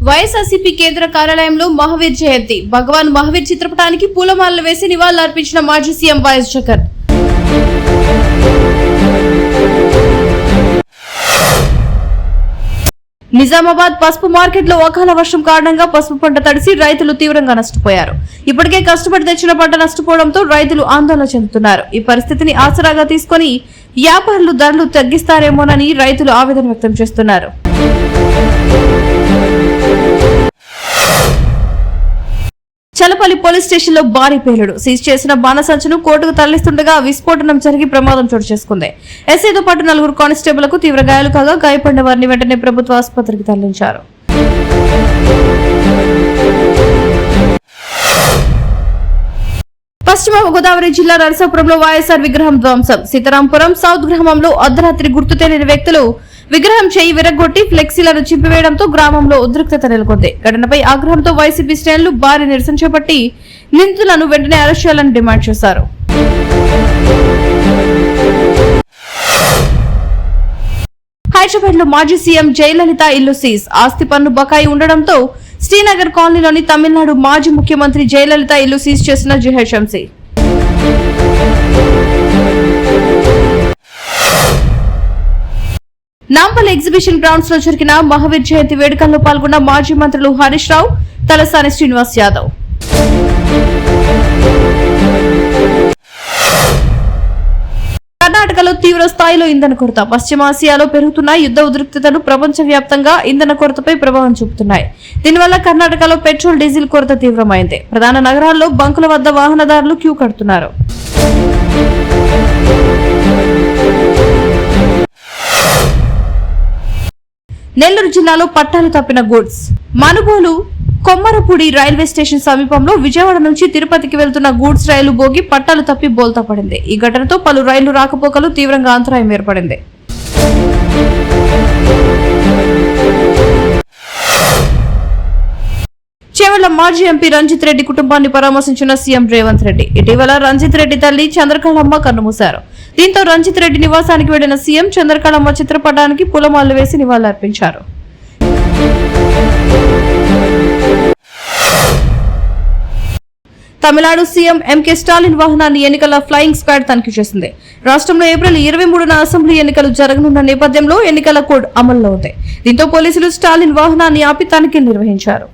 వైఎస్ఆర్సీపీ కేంద్ర కార్యాలయంలో మహావీర్ జయంతి భగవాన్ మహావీర్ చిత్రపటానికి పూలమాలలు వేసి నివాళులర్పించిన మాజీ సీఎం వైఎస్ జగన్. నిజామాబాద్ పసుపు మార్కెట్ లో అకాల వర్షం కారణంగా పసుపు పంట తడిసి రైతులు తీవ్రంగా నష్టపోయారు. ఇప్పటికే కష్టపడి తెచ్చిన పంట నష్టపోవడంతో రైతులు ఆందోళన చెందుతున్నారు. ఈ పరిస్థితిని ఆసరాగా తీసుకుని వ్యాపారులు ధరలు తగ్గిస్తారేమోనని రైతులు ఆవేదన వ్యక్తం చేస్తున్నారు. చలపల్లి పోలీస్ స్టేషన్ లో భారీ పేలుడు. సీజ్ చేసిన బాణసంచును కోర్టుకు తరలిస్తుండగా విస్ఫోటనం జరిగి ప్రమాదం చోటు చేసుకుంది. ఎస్ఐతో పాటు 4 కానిస్టేబుళ్లకు తీవ్ర గాయాలు కాగా గాయపడిన వారిని వెంటనే ప్రభుత్వ ఆసుపత్రికి తరలించారు. పశ్చిమ గోదావరి జిల్లా నరసాపురంలో వైఎస్ఆర్ విగ్రహం ధ్వంసం. సీతారాంపురం సౌత్ గ్రామంలో అర్ధరాత్రి గుర్తు తెలియని వ్యక్తులు విగ్రహం చేయి విరగొట్టి ఫ్లెక్సీలను చింపివేయడంతో గ్రామంలో ఉద్రిక్తత నెలకొంది. ఘటనపై ఆగ్రహంతో వైసీపీ శ్రేణులు భారీ నిరసన చేపట్టి నిందితులను వెంటనే అరెస్ట్ చేయాలని డిమాండ్ చేశారు. హైదరాబాద్ లో మాజీ సీఎం జయలలిత ఇల్లు సీజ్. ఆస్తి పన్ను బకాయి ఉండడంతో శ్రీనగర్ కాలనీలోని తమిళనాడు మాజీ ముఖ్యమంత్రి జయలలిత ఇల్లు సీజ్ చేసిన జీహెచ్ఎంసీ. నాంపల్లి ఎగ్జిబిషన్ గ్రౌండ్స్ లో జరిగిన మహావీర్ జయంతి వేడుకల్లో పాల్గొన్న మాజీ మంత్రులు హరీష్ రావు, తలసాని శ్రీనివాస్ యాదవ్. కర్ణాటకలో తీవ్ర స్థాయిలో ఇంధన కొరత. పశ్చిమాసియాలో పెరుగుతున్న యుద్ధ ఉద్రిక్తతలు ప్రపంచవ్యాప్తంగా ఇంధన కొరతపై ప్రభావం చూపుతున్నాయి. దీనివల్ల కర్ణాటకలో పెట్రోల్, డీజిల్ కొరత తీవ్రమైంది. ప్రధాన నగరాల్లో బంకుల వద్ద వాహనదారులు క్యూ కడుతున్నారు. నెల్లూరు జిల్లాలో పట్టాలు తప్పిన goods. Manubolu Kommarapudi railway station సమీపంలో విజయవాడ నుంచి తిరుపతికి వెళ్తున్న గూడ్స్ రైలు బోగి పట్టాలు తప్పి బోల్తా పడింది. ఈ ఘటనతో పలు రైళ్లు రాకపోకలు తీవ్రంగా అంతరాయం ఏర్పడింది. చేవెళ్ల మాజీ ఎంపీ రంజిత్ రెడ్డి కుటుంబాన్ని పరామర్శించిన సీఎం రేవంత్ రెడ్డి. ఇటీవల రంజిత్ రెడ్డి తల్లి చంద్రకళమ్మ కన్నుమూశారు. దీంతో రంజిత్ రెడ్డి నివాసానికి వెళ్లిన సీఎం చంద్రకళమ్మ చిత్రపటానికి పూలమాలలు వేసి నివాళులర్పించారు. తమిళనాడు సీఎం ఎంకే స్టాలిన్ వాహనాన్ని ఎన్నికల ఫ్లయింగ్ స్క్వాడ్ తనిఖీ చేసింది. రాష్ట్రంలో ఏప్రిల్ 23న అసెంబ్లీ ఎన్నికలు జరగనున్న నేపథ్యంలో ఎన్నికల కోడ్ అమల్లో ఉంది. దీంతో పోలీసులు స్టాలిన్ వాహనాన్ని ఆపి తనిఖీలు నిర్వహించారు.